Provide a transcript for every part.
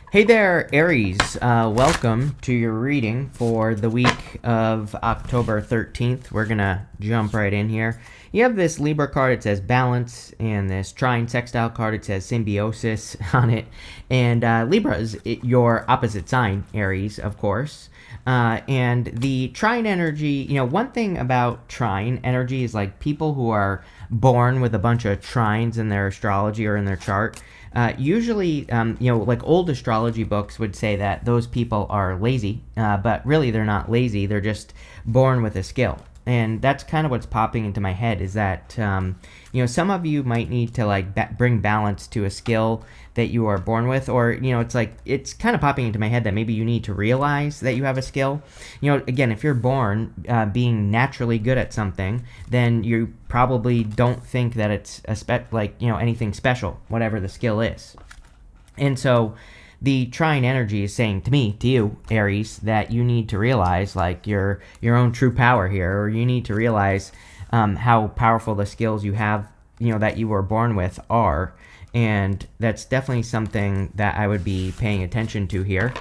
Hey there, Aries. Welcome to your reading for the week of October 13th. We're going to jump right in here. You have this Libra card, it says balance, and this trine sextile card, it says symbiosis on it. And Libra is your opposite sign, Aries, of course. And the trine energy, one thing about trine energy is like people who are born with a bunch of trines in their astrology or in their chart. Usually, like old astrology books would say that those people are lazy, but really they're not lazy. They're just born with a skill. And that's kind of what's popping into my head is that, some of you might need to like bring balance to a skill that you are born with, or, it's kind of popping into my head that maybe you need to realize that you have a skill. Again, if you're born being naturally good at something, then you probably don't think that it's anything special, whatever the skill is. And so the trine energy is saying to me, to you, Aries, that you need to realize like your own true power here, or you need to realize how powerful the skills you have, that you were born with are. And that's definitely something that I would be paying attention to here.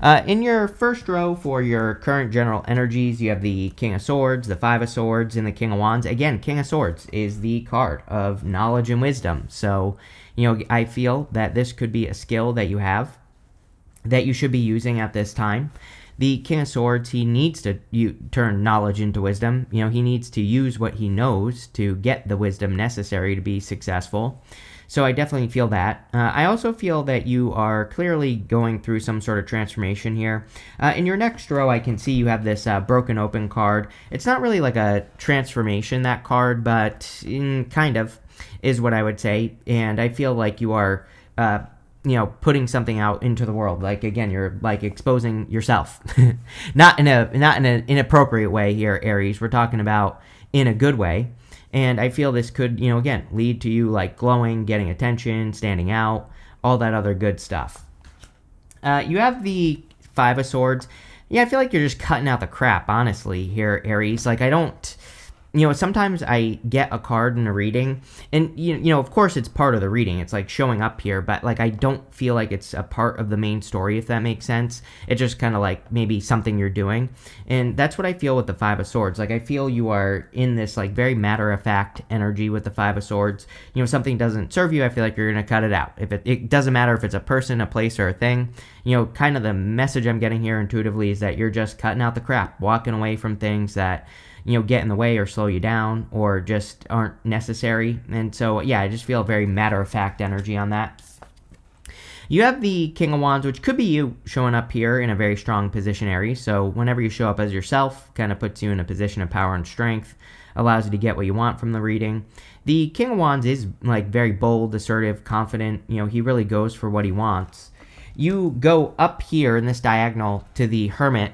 In your first row for your current general energies, you have the King of Swords, the Five of Swords, and the King of Wands. Again, King of Swords is the card of knowledge and wisdom. So, I feel that this could be a skill that you have that you should be using at this time. The King of Swords, he needs to turn knowledge into wisdom. He needs to use what he knows to get the wisdom necessary to be successful. So I definitely feel that. I also feel that you are clearly going through some sort of transformation here. In your next row, I can see you have this broken open card. It's not really like a transformation, that card, but kind of is what I would say. And I feel like you are putting something out into the world. Like, again, you're like exposing yourself. not in an inappropriate way here, Aries. We're talking about in a good way. And I feel this could, again, lead to you like glowing, getting attention, standing out, all that other good stuff. You have the Five of Swords. Yeah, I feel like you're just cutting out the crap, honestly, here, Aries. Like, I don't... sometimes I get a card in a reading, and, of course it's part of the reading. It's, like, showing up here, but, like, I don't feel like it's a part of the main story, if that makes sense. It's just kind of, like, maybe something you're doing, and that's what I feel with the Five of Swords. Like, I feel you are in this, like, very matter-of-fact energy with the Five of Swords. Something doesn't serve you, I feel like you're going to cut it out. If it doesn't matter if it's a person, a place, or a thing. Kind of the message I'm getting here intuitively is that you're just cutting out the crap, walking away from things that get in the way or slow you down or just aren't necessary. And so, yeah, I just feel a very matter-of-fact energy on that. You have the King of Wands, which could be you showing up here in a very strong position, Aries. So whenever you show up as yourself, kind of puts you in a position of power and strength, allows you to get what you want from the reading. The King of Wands is like very bold, assertive, confident. He really goes for what he wants. You go up here in this diagonal to the Hermit.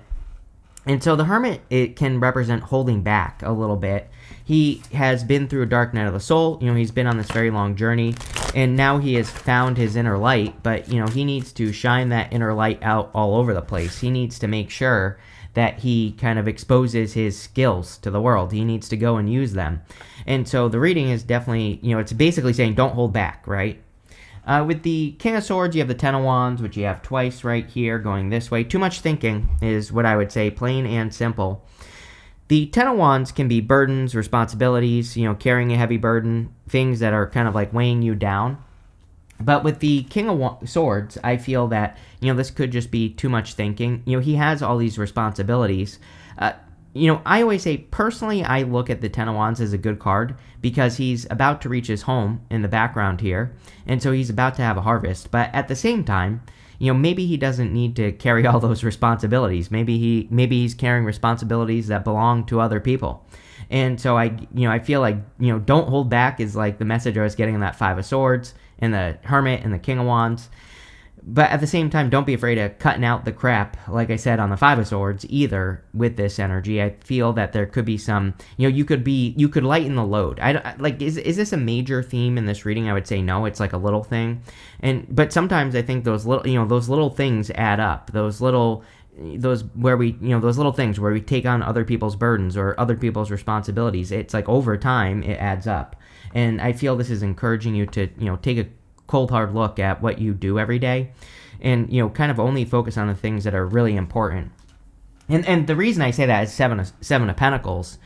And so the Hermit, it can represent holding back a little bit. He has been through a dark night of the soul. He's been on this very long journey, and now he has found his inner light, but, he needs to shine that inner light out all over the place. He needs to make sure that he kind of exposes his skills to the world. He needs to go and use them. And so the reading is definitely, it's basically saying don't hold back, right? With the King of Swords, you have the Ten of Wands, which you have twice right here going this way. Too much thinking is what I would say, plain and simple. The Ten of Wands can be burdens, responsibilities, carrying a heavy burden, things that are kind of like weighing you down. But with the King of Swords, I feel that, this could just be too much thinking. He has all these responsibilities. I always say, personally, I look at the Ten of Wands as a good card because he's about to reach his home in the background here, and so he's about to have a harvest. But at the same time, maybe he doesn't need to carry all those responsibilities. Maybe he's carrying responsibilities that belong to other people. And so I feel like, don't hold back is like the message I was getting in that Five of Swords and the Hermit and the King of Wands. But at the same time, don't be afraid of cutting out the crap, like I said, on the Five of Swords, either with this energy. I feel that there could be some, you could lighten the load. Is this a major theme in this reading? I would say no, it's like a little thing. But sometimes I think those little things add up. Those little things where we take on other people's burdens or other people's responsibilities. It's like over time, it adds up. And I feel this is encouraging you to, take a cold hard look at what you do every day and kind of only focus on the things that are really important. And the reason I say that is Seven of Pentacles.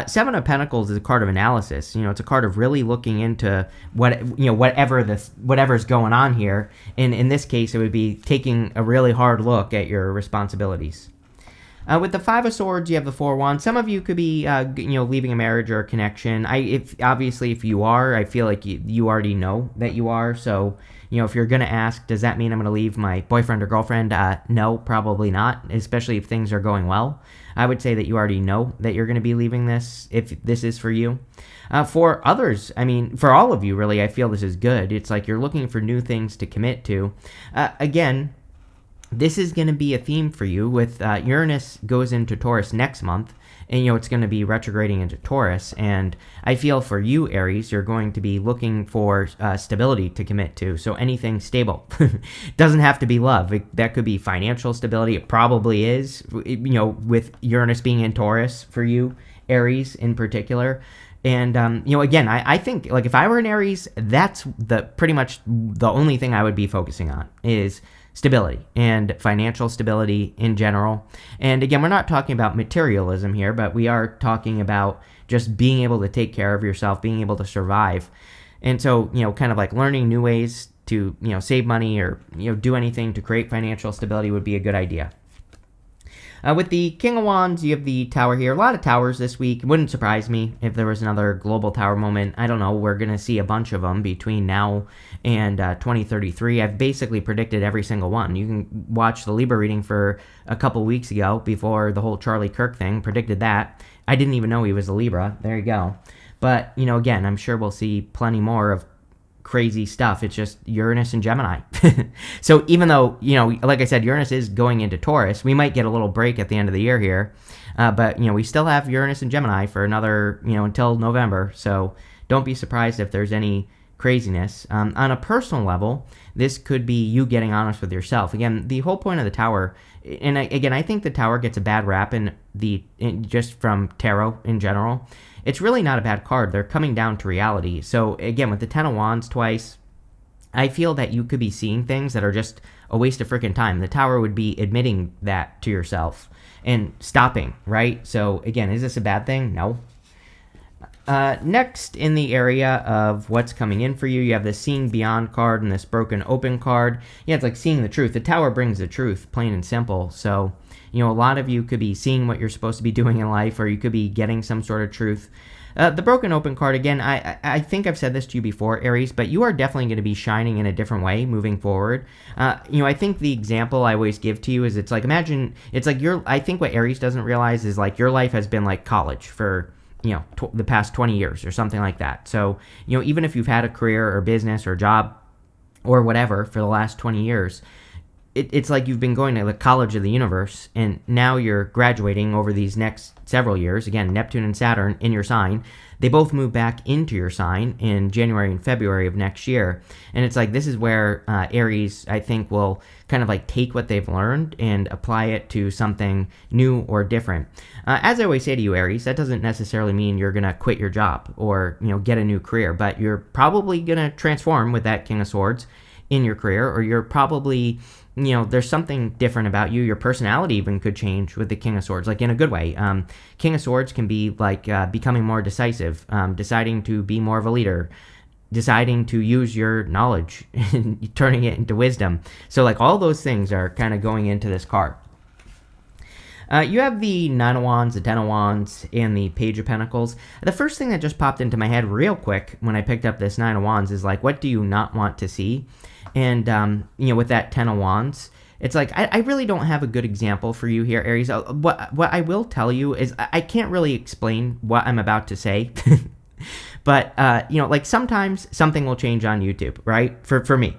Seven of Pentacles is a card of analysis. It's a card of really looking into whatever's going on here. And in this case, it would be taking a really hard look at your responsibilities. With the Five of Swords, you have the Four of Wands. Some of you could be, leaving a marriage or a connection. If you are, I feel like you already know that you are. So, if you're going to ask, does that mean I'm going to leave my boyfriend or girlfriend? No, probably not, especially if things are going well. I would say that you already know that you're going to be leaving this, if this is for you. For others, for all of you, really, I feel this is good. It's like you're looking for new things to commit to. Again, this is going to be a theme for you with Uranus goes into Taurus next month, and it's going to be retrograding into Taurus. And I feel for you, Aries, you're going to be looking for stability to commit to. So anything stable. Doesn't have to be love. That could be financial stability. It probably is, with Uranus being in Taurus for you, Aries in particular. And, again, I think, like, if I were an Aries, that's pretty much the only thing I would be focusing on is stability and financial stability in general. And again, we're not talking about materialism here, but we are talking about just being able to take care of yourself, being able to survive. And so, kind of like learning new ways to, save money or, do anything to create financial stability would be a good idea. With the King of Wands, you have the Tower here. A lot of towers this week. It wouldn't surprise me if there was another global tower moment. I don't know. We're going to see a bunch of them between now and 2033. I've basically predicted every single one. You can watch the Libra reading for a couple weeks ago before the whole Charlie Kirk thing. Predicted that. I didn't even know he was a Libra. There you go. But, again, I'm sure we'll see plenty more of crazy stuff. It's just Uranus and Gemini. So even though, like I said, Uranus is going into Taurus, we might get a little break at the end of the year here. But, we still have Uranus and Gemini for another, until November. So don't be surprised if there's any craziness. On a personal level, this could be you getting honest with yourself. Again, the whole point of the Tower, and I think the Tower gets a bad rap just from tarot in general. It's really not a bad card. They're coming down to reality. So again, with the Ten of Wands twice, I feel that you could be seeing things that are just a waste of freaking time. The Tower would be admitting that to yourself and stopping, right? So again, is this a bad thing? No. Next, in the area of what's coming in for you, you have this Seeing Beyond card and this Broken Open card. Yeah, it's like seeing the truth. The Tower brings the truth, plain and simple. So, a lot of you could be seeing what you're supposed to be doing in life, or you could be getting some sort of truth. The Broken Open card, again, I think I've said this to you before, Aries, but you are definitely going to be shining in a different way moving forward. I think the example I always give to you is it's like, imagine, it's like I think what Aries doesn't realize is like your life has been like college for the past 20 years or something like that. So, even if you've had a career or business or job or whatever for the last 20 years, it's like you've been going to the college of the universe, and now you're graduating over these next several years. Again, Neptune and Saturn in your sign. They both move back into your sign in January and February of next year. And it's like this is where Aries, I think, will kind of like take what they've learned and apply it to something new or different. As I always say to you, Aries, that doesn't necessarily mean you're going to quit your job or get a new career, but you're probably going to transform with that King of Swords in your career, or you're probably there's something different about you. Your personality even could change with the King of Swords, like in a good way. King of Swords can be like becoming more decisive, deciding to be more of a leader, deciding to use your knowledge and turning it into wisdom. So like all those things are kind of going into this card. You have the Nine of Wands, the Ten of Wands, and the Page of Pentacles. The first thing that just popped into my head real quick when I picked up this Nine of Wands is like, what do you not want to see? And, with that Ten of Wands, it's like, I really don't have a good example for you here, Aries. What I will tell you is I can't really explain what I'm about to say. But, like sometimes something will change on YouTube, right? For me.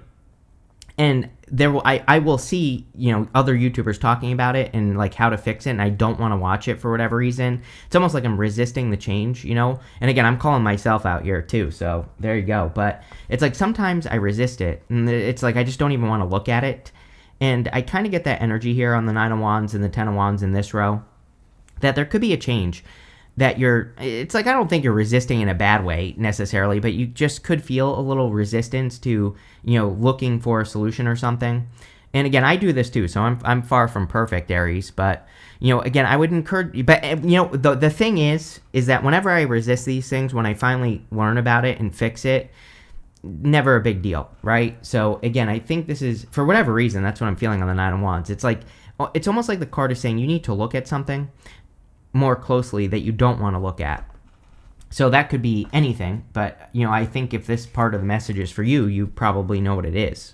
And I will see, other YouTubers talking about it and like how to fix it, and I don't want to watch it for whatever reason. It's almost like I'm resisting the change, And again, I'm calling myself out here too, so there you go. But it's like sometimes I resist it, and it's like I just don't even want to look at it. And I kind of get that energy here on the Nine of Wands and the Ten of Wands in this row, that there could be a change. That it's like I don't think you're resisting in a bad way necessarily, but you just could feel a little resistance to, looking for a solution or something. And again, I do this too, so I'm far from perfect, Aries. But again, I would encourage you. But the thing is that whenever I resist these things, when I finally learn about it and fix it, never a big deal, right? So again, I think this is, for whatever reason, that's what I'm feeling on the Nine of Wands. It's like, it's almost like the card is saying you need to look at something more closely that you don't want to look at. So that could be anything, but I think if this part of the message is for you, you probably know what it is.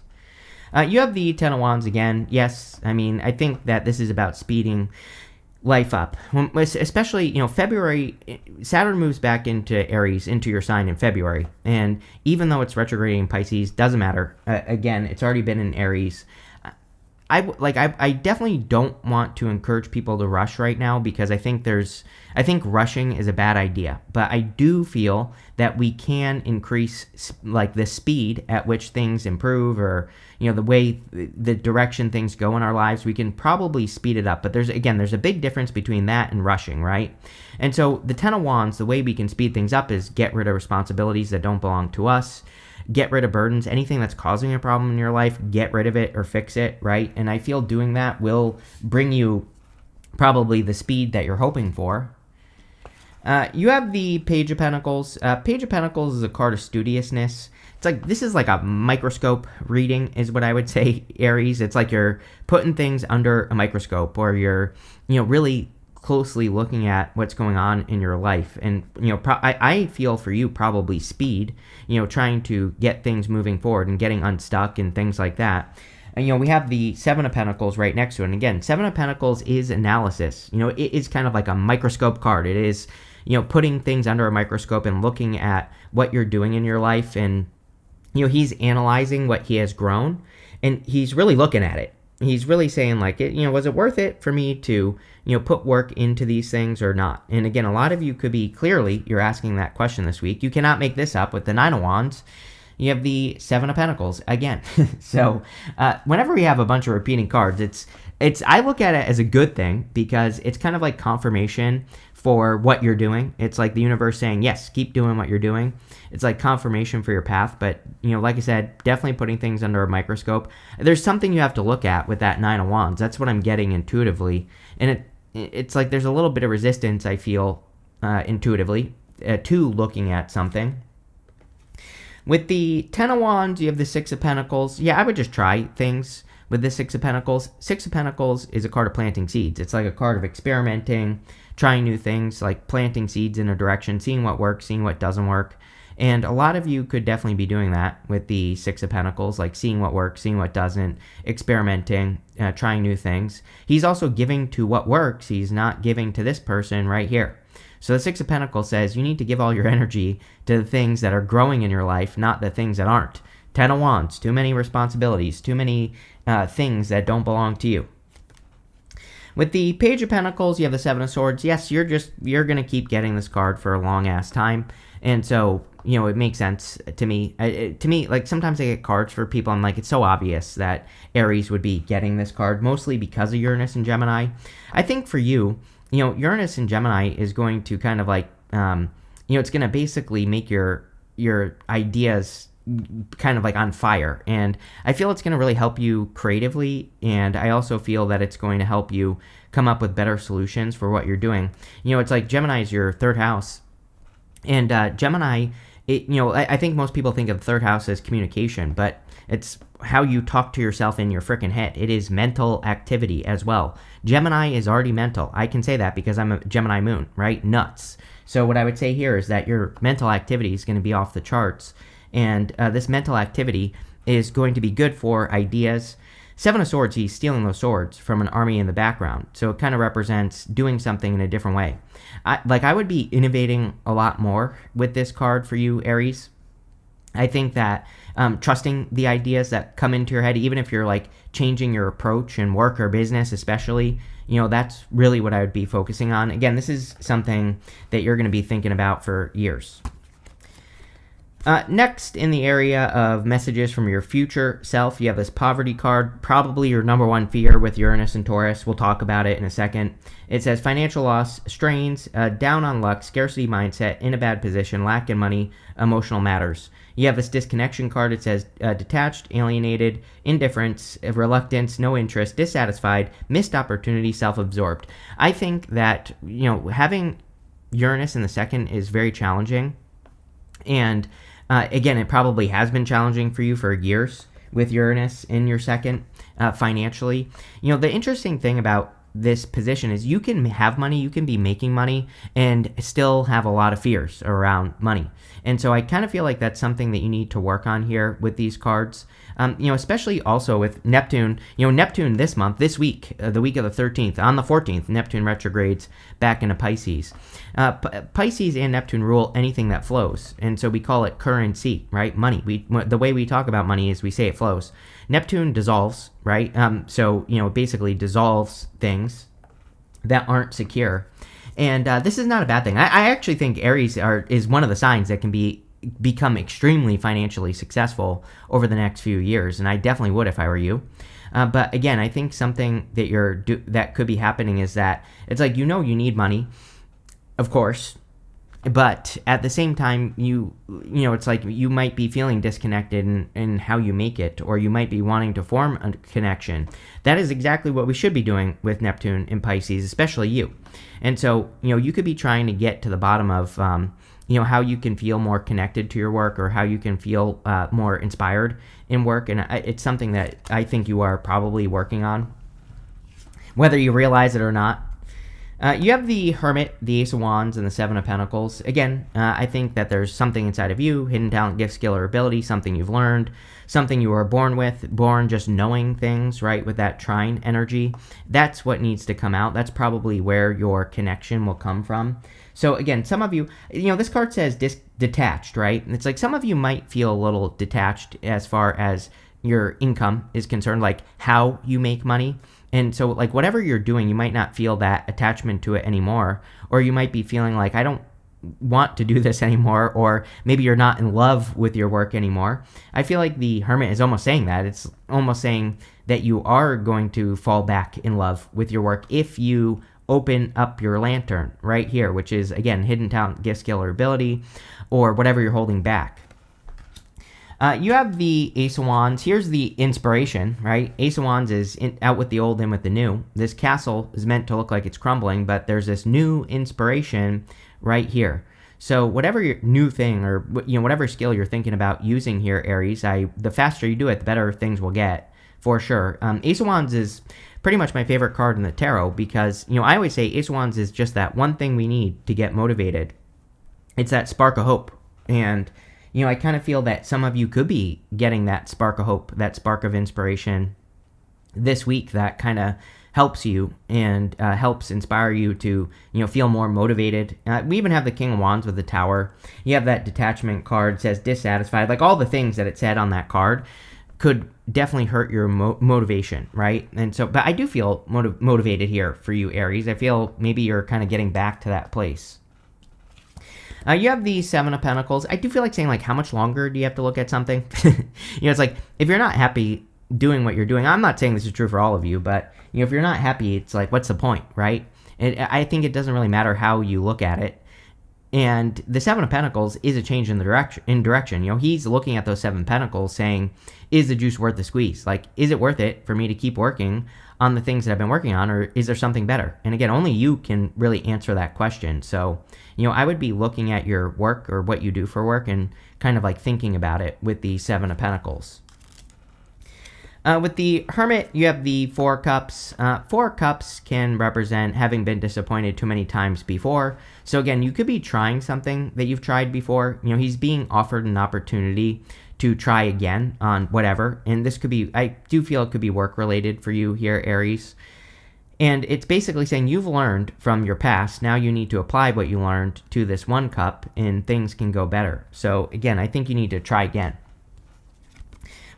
You have the Ten of Wands again. Yes, I mean, I think that this is about speeding life up. Especially, February, Saturn moves back into Aries, into your sign in February. And even though it's retrograding in Pisces, doesn't matter. Again, it's already been in Aries. I definitely don't want to encourage people to rush right now, because I think rushing is a bad idea. But I do feel that we can increase the speed at which things improve, or the way, the direction things go in our lives. We can probably speed it up. But there's a big difference between that and rushing, right? And so the Ten of Wands, the way we can speed things up is get rid of responsibilities that don't belong to us. Get rid of burdens. Anything that's causing a problem in your life, get rid of it or fix it, right? And I feel doing that will bring you probably the speed that you're hoping for. You have the Page of Pentacles. Page of Pentacles is a card of studiousness. This is like a microscope reading, is what I would say, Aries. It's like you're putting things under a microscope, or you're, really closely looking at what's going on in your life. And I feel for you probably speed, trying to get things moving forward and getting unstuck and things like that. And we have the Seven of Pentacles right next to it. And again, Seven of Pentacles is analysis. It is kind of like a microscope card. It is putting things under a microscope and looking at what you're doing in your life. And he's analyzing what he has grown, and he's really looking at it. He's really saying, was it worth it for me to, put work into these things or not? And again, a lot of you could be, clearly, you're asking that question this week. You cannot make this up with the Nine of Wands. You have the Seven of Pentacles again. So whenever we have a bunch of repeating cards, I look at it as a good thing, because it's kind of like confirmation for what you're doing. It's like the universe saying, yes, keep doing what you're doing. It's like confirmation for your path. But, like I said, definitely putting things under a microscope. There's something you have to look at with that Nine of Wands. That's what I'm getting intuitively. And it's like there's a little bit of resistance, I feel, intuitively, to looking at something. With the Ten of Wands, you have the Six of Pentacles. Yeah, I would just try things with the Six of Pentacles. Six of Pentacles is a card of planting seeds. It's like a card of experimenting, trying new things, like planting seeds in a direction, seeing what works, seeing what doesn't work. And a lot of you could definitely be doing that with the Six of Pentacles, like seeing what works, seeing what doesn't, experimenting, trying new things. He's also giving to what works. He's not giving to this person right here. So the Six of Pentacles says you need to give all your energy to the things that are growing in your life, not the things that aren't. Ten of Wands, too many responsibilities, too many things that don't belong to you. With the Page of Pentacles, you have the Seven of Swords. Yes, you're going to keep getting this card for a long-ass time. And so, it makes sense to me. Sometimes I get cards for people, I'm like, it's so obvious that Aries would be getting this card, mostly because of Uranus and Gemini. I think for you, Uranus and Gemini is going to kind of it's going to basically make your ideas kind of on fire. And I feel it's going to really help you creatively. And I also feel that it's going to help you come up with better solutions for what you're doing. It's like Gemini is your third house. And Gemini, I think most people think of the third house as communication, but it's how you talk to yourself in your freaking head. It is mental activity as well. Gemini is already mental. I can say that because I'm a Gemini moon, right? Nuts. So what I would say here is that your mental activity is going to be off the charts. And this mental activity is going to be good for ideas. Seven of Swords, he's stealing those swords from an army in the background. So it kind of represents doing something in a different way. I would be innovating a lot more with this card for you, Aries. I think that trusting the ideas that come into your head, even if you're changing your approach in work or business especially, that's really what I would be focusing on. Again, this is something that you're going to be thinking about for years. Next, in the area of messages from your future self, you have this poverty card, probably your number one fear with Uranus and Taurus. We'll talk about it in a second. It says financial loss, strains, down on luck, scarcity mindset, in a bad position, lack in money, emotional matters. You have this disconnection card. It says detached, alienated, indifference, reluctance, no interest, dissatisfied, missed opportunity, self-absorbed. I think that, having Uranus in the second is very challenging. And again, it probably has been challenging for you for years with Uranus in your second financially. The interesting thing about this position is you can have money, you can be making money, and still have a lot of fears around money. And so I kind of feel like that's something that you need to work on here with these cards. Especially also with Neptune. Neptune this week, the week of the 13th, on the 14th, Neptune retrogrades back into Pisces. Pisces and Neptune rule anything that flows, and so we call it currency, right? Money. The way we talk about money is we say it flows. Neptune dissolves, right? So it basically dissolves things that aren't secure. And this is not a bad thing. I actually think Aries is one of the signs that can become extremely financially successful over the next few years, and I definitely would if I were you. But again, I think something that that could be happening is that it's like you need money, of course, but at the same time it's like you might be feeling disconnected in how you make it, or you might be wanting to form a connection. That is exactly what we should be doing with Neptune in Pisces, especially you. And so you could be trying to get to the bottom of how you can feel more connected to your work, or how you can feel more inspired in work. And it's something that I think you are probably working on, whether you realize it or not. You have the Hermit, the Ace of Wands, and the Seven of Pentacles. Again, I think that there's something inside of you, hidden talent, gift, skill, or ability, something you've learned, something you were born just knowing things, right, with that trine energy. That's what needs to come out. That's probably where your connection will come from. So again, some of you, this card says detached, right? And it's like some of you might feel a little detached as far as your income is concerned, like how you make money. And so like whatever you're doing, you might not feel that attachment to it anymore, or you might be feeling like, I don't want to do this anymore, or maybe you're not in love with your work anymore. I feel like the Hermit is almost saying that. It's almost saying that you are going to fall back in love with your work if you open up your lantern right here, which is, again, hidden talent, gift, skill, or ability, or whatever you're holding back. You have the Ace of Wands. Here's the inspiration, right? Ace of Wands is out with the old, in with the new. This castle is meant to look like it's crumbling, but there's this new inspiration right here. So whatever your new thing, or whatever skill you're thinking about using here, Aries, the faster you do it, the better things will get, for sure. Ace of Wands is pretty much my favorite card in the tarot because, I always say Ace of Wands is just that one thing we need to get motivated. It's that spark of hope. And I kind of feel that some of you could be getting that spark of hope, that spark of inspiration this week that kind of helps you and helps inspire you to, feel more motivated. We even have the King of Wands with the Tower. You have that detachment card, says dissatisfied. Like all the things that it said on that card could definitely hurt your motivation, right? And so, but I do feel motivated here for you, Aries. I feel maybe you're kind of getting back to that place. You have the Seven of Pentacles. I do feel like saying, like, how much longer do you have to look at something? It's like, if you're not happy doing what you're doing, I'm not saying this is true for all of you, but, if you're not happy, it's like, what's the point, right? I think it doesn't really matter how you look at it. And the Seven of Pentacles is a change in direction. He's looking at those Seven Pentacles saying, is the juice worth the squeeze? Like, is it worth it for me to keep working on the things that I've been working on, or is there something better? And again, only you can really answer that question. So, I would be looking at your work or what you do for work and kind of like thinking about it with the Seven of Pentacles. With the Hermit, you have the Four Cups. Four Cups can represent having been disappointed too many times before. So again, you could be trying something that you've tried before. He's being offered an opportunity to try again on whatever. And this could be, I do feel it could be work related for you here, Aries. And it's basically saying you've learned from your past. Now you need to apply what you learned to this one cup and things can go better. So again, I think you need to try again.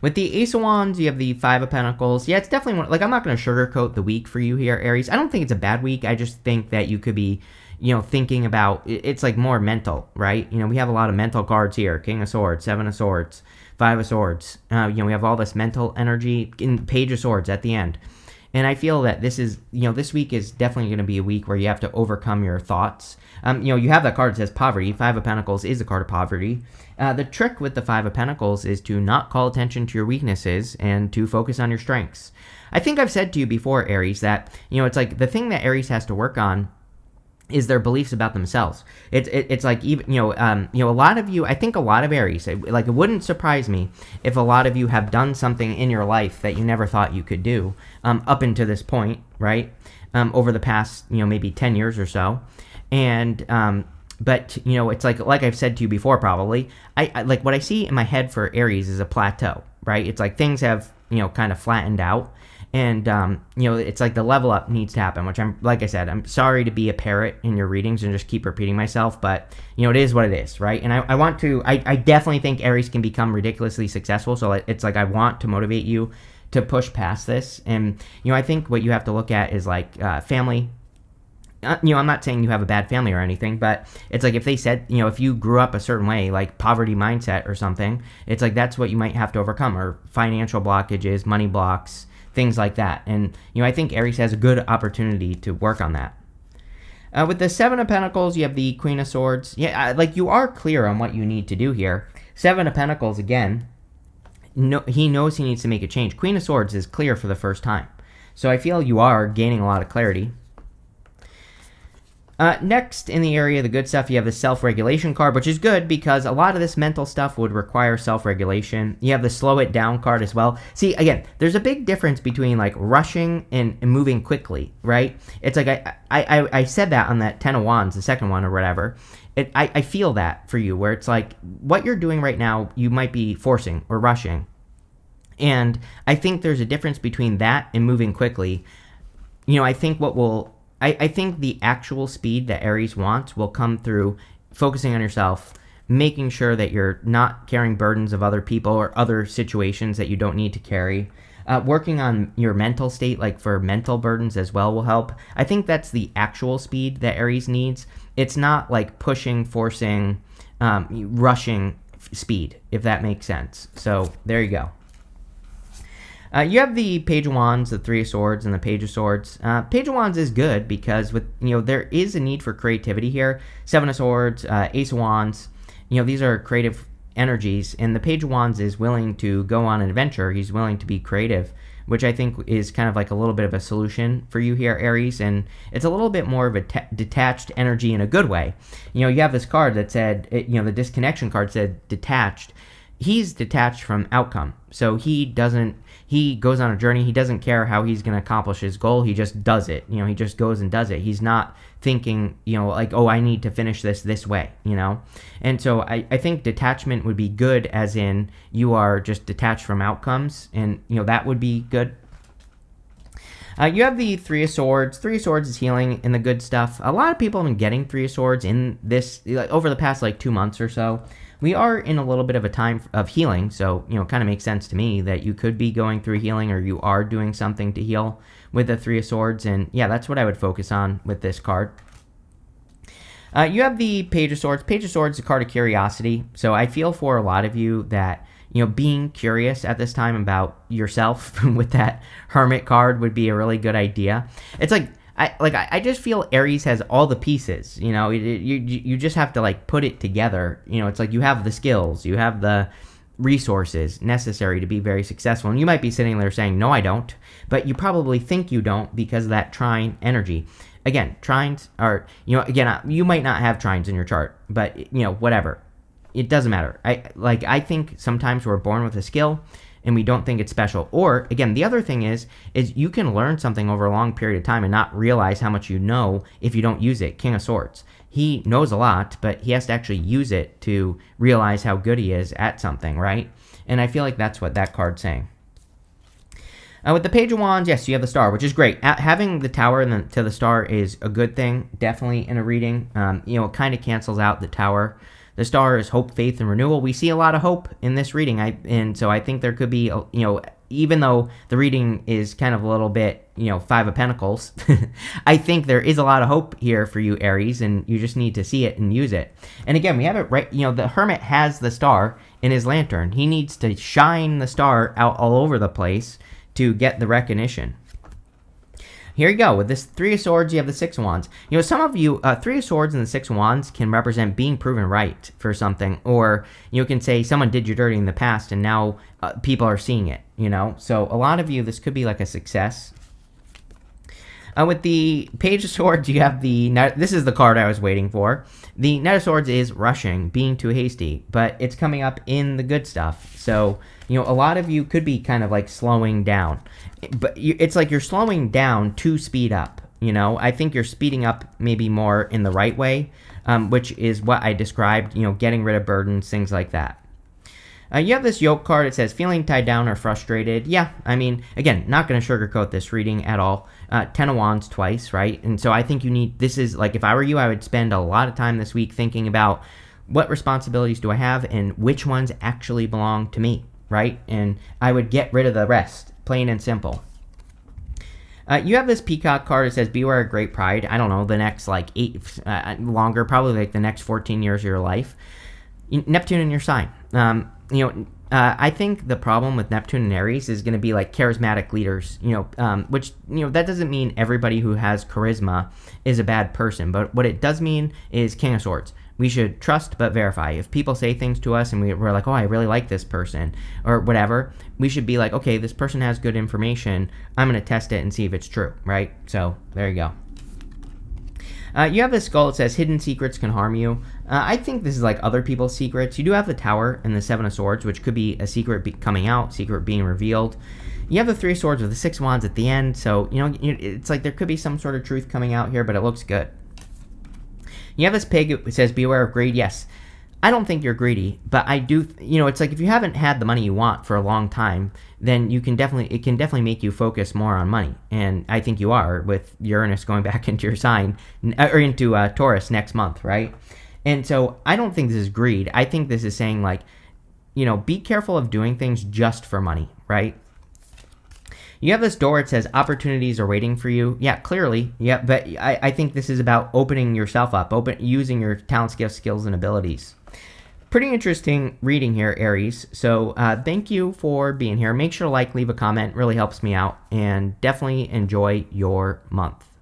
With the Ace of Wands, you have the Five of Pentacles. Yeah, it's definitely I'm not going to sugarcoat the week for you here, Aries. I don't think it's a bad week. I just think that you could be, thinking about, it's like more mental, right? We have a lot of mental cards here. King of Swords, Seven of Swords, Five of Swords. We have all this mental energy in Page of Swords at the end. And I feel that this week is definitely going to be a week where you have to overcome your thoughts. You have that card that says poverty. Five of Pentacles is a card of poverty. The trick with the Five of Pentacles is to not call attention to your weaknesses and to focus on your strengths. I think I've said to you before, Aries, that, it's like the thing that Aries has to work on is their beliefs about themselves. It's like, even a lot of you, I think a lot of Aries, like, it wouldn't surprise me if a lot of you have done something in your life that you never thought you could do, up until this point, right? Over the past, maybe 10 years or so. And but it's like I've said to you before, probably, I like what I see in my head for Aries is a plateau, right? It's like things have kind of flattened out. And, it's like the level up needs to happen, which like I said, I'm sorry to be a parrot in your readings and just keep repeating myself, but, it is what it is, right? And I definitely think Aries can become ridiculously successful. So it's like, I want to motivate you to push past this. And, I think what you have to look at is like family. I'm not saying you have a bad family or anything, but it's like if they said, if you grew up a certain way, like poverty mindset or something, it's like that's what you might have to overcome, or financial blockages, money blocks, things like that. And, I think Aries has a good opportunity to work on that. With the Seven of Pentacles, you have the Queen of Swords. Yeah, like you are clear on what you need to do here. Seven of Pentacles, again, he knows he needs to make a change. Queen of Swords is clear for the first time. So I feel you are gaining a lot of clarity. Next, in the area of the good stuff, you have the self-regulation card, which is good because a lot of this mental stuff would require self-regulation. You have the slow it down card as well. See, again, there's a big difference between like rushing and moving quickly, right? It's like I said that on that 10 of Wands, the second one or whatever. I feel that for you, where it's like what you're doing right now, you might be forcing or rushing. And I think there's a difference between that and moving quickly. I think I think the actual speed that Aries wants will come through focusing on yourself, making sure that you're not carrying burdens of other people or other situations that you don't need to carry. Working on your mental state, like for mental burdens as well, will help. I think that's the actual speed that Aries needs. It's not like pushing, forcing, rushing speed, if that makes sense. So there you go. You have the Page of Wands, the Three of Swords, and the Page of Swords. Page of Wands is good because there is a need for creativity here. Seven of Swords, Ace of Wands, these are creative energies, and the Page of Wands is willing to go on an adventure. He's willing to be creative, which I think is kind of like a little bit of a solution for you here, Aries, and it's a little bit more of a detached energy in a good way. You have this card that said, the disconnection card said detached. He's detached from outcome, so he goes on a journey. He doesn't care how he's going to accomplish his goal. He just does it. He just goes and does it. He's not thinking, like, oh, I need to finish this way, And so I think detachment would be good, as in you are just detached from outcomes, and, that would be good. You have the Three of Swords. Three of Swords is healing and the good stuff. A lot of people have been getting Three of Swords in this, like, over the past, 2 months or so. We are in a little bit of a time of healing, so, it kind of makes sense to me that you could be going through healing, or you are doing something to heal with the Three of Swords, and yeah, that's what I would focus on with this card. You have the Page of Swords. Page of Swords is a card of curiosity, so I feel for a lot of you that, being curious at this time about yourself with that Hermit card would be a really good idea. It's like, I just feel Aries has all the pieces, you just have to put it together. It's like you have the skills, you have the resources necessary to be very successful. And you might be sitting there saying, no, I don't, but you probably think you don't because of that trine energy. Again, trines are, you might not have trines in your chart, but whatever. It doesn't matter. I think sometimes we're born with a skill and we don't think it's special. Or, again, the other thing is you can learn something over a long period of time and not realize how much you know if you don't use it. King of Swords. He knows a lot, but he has to actually use it to realize how good he is at something, right? And I feel like that's what that card's saying. With the Page of Wands, yes, you have the Star, which is great. Having the Tower to the Star is a good thing, definitely in a reading. It kind of cancels out the Tower. The Star is hope, faith, and renewal. We see a lot of hope in this reading, and so I think there could be, even though the reading is kind of a little bit, Five of Pentacles, I think there is a lot of hope here for you, Aries, and you just need to see it and use it. And again, we have it right, the Hermit has the star in his lantern. He needs to shine the star out all over the place to get the recognition. Here you go. With this Three of Swords, you have the Six of Wands. Some of you, Three of Swords and the Six of Wands can represent being proven right for something. Or you can say someone did you dirty in the past and now people are seeing it, So a lot of you, this could be like a success. With the Page of Swords, you have this is the card I was waiting for. The Knight of Swords is rushing, being too hasty, but it's coming up in the good stuff. So, a lot of you could be kind of like slowing down. But it's like you're slowing down to speed up, I think you're speeding up maybe more in the right way, which is what I described, getting rid of burdens, things like that. You have this yoke card. It says feeling tied down or frustrated. Yeah, I mean, again, not going to sugarcoat this reading at all. Ten of Wands twice, right? And so I think this is like, if I were you, I would spend a lot of time this week thinking about what responsibilities do I have and which ones actually belong to me, right? And I would get rid of the rest, plain and simple. You have this Peacock card. It says beware of great pride. I don't know, the next longer, probably like the next 14 years of your life. Neptune in your sign. I think the problem with Neptune and Aries is going to be like charismatic leaders, which, that doesn't mean everybody who has charisma is a bad person. But what it does mean is King of Swords. We should trust but verify. If people say things to us and we're like, oh, I really like this person or whatever, we should be like, okay, this person has good information. I'm going to test it and see if it's true, right? So there you go. You have this skull that says hidden secrets can harm you. I think this is like other people's secrets. You do have the Tower and the Seven of Swords, which could be a secret coming out, secret being revealed. You have the Three of Swords with the Six of Wands at the end, so it's like there could be some sort of truth coming out here, but it looks good. You have this Pig. It says beware of greed. Yes, I don't think you're greedy, but I do. It's like if you haven't had the money you want for a long time, then it can definitely make you focus more on money, and I think you are with Uranus going back into your sign or into Taurus next month, right? And so I don't think this is greed. I think this is saying like, be careful of doing things just for money, right? You have this door. It says opportunities are waiting for you. Yeah, clearly. Yeah, but I think this is about opening yourself up, using your talents, gifts, skills, and abilities. Pretty interesting reading here, Aries. So thank you for being here. Make sure to leave a comment. Really helps me out. And definitely enjoy your month.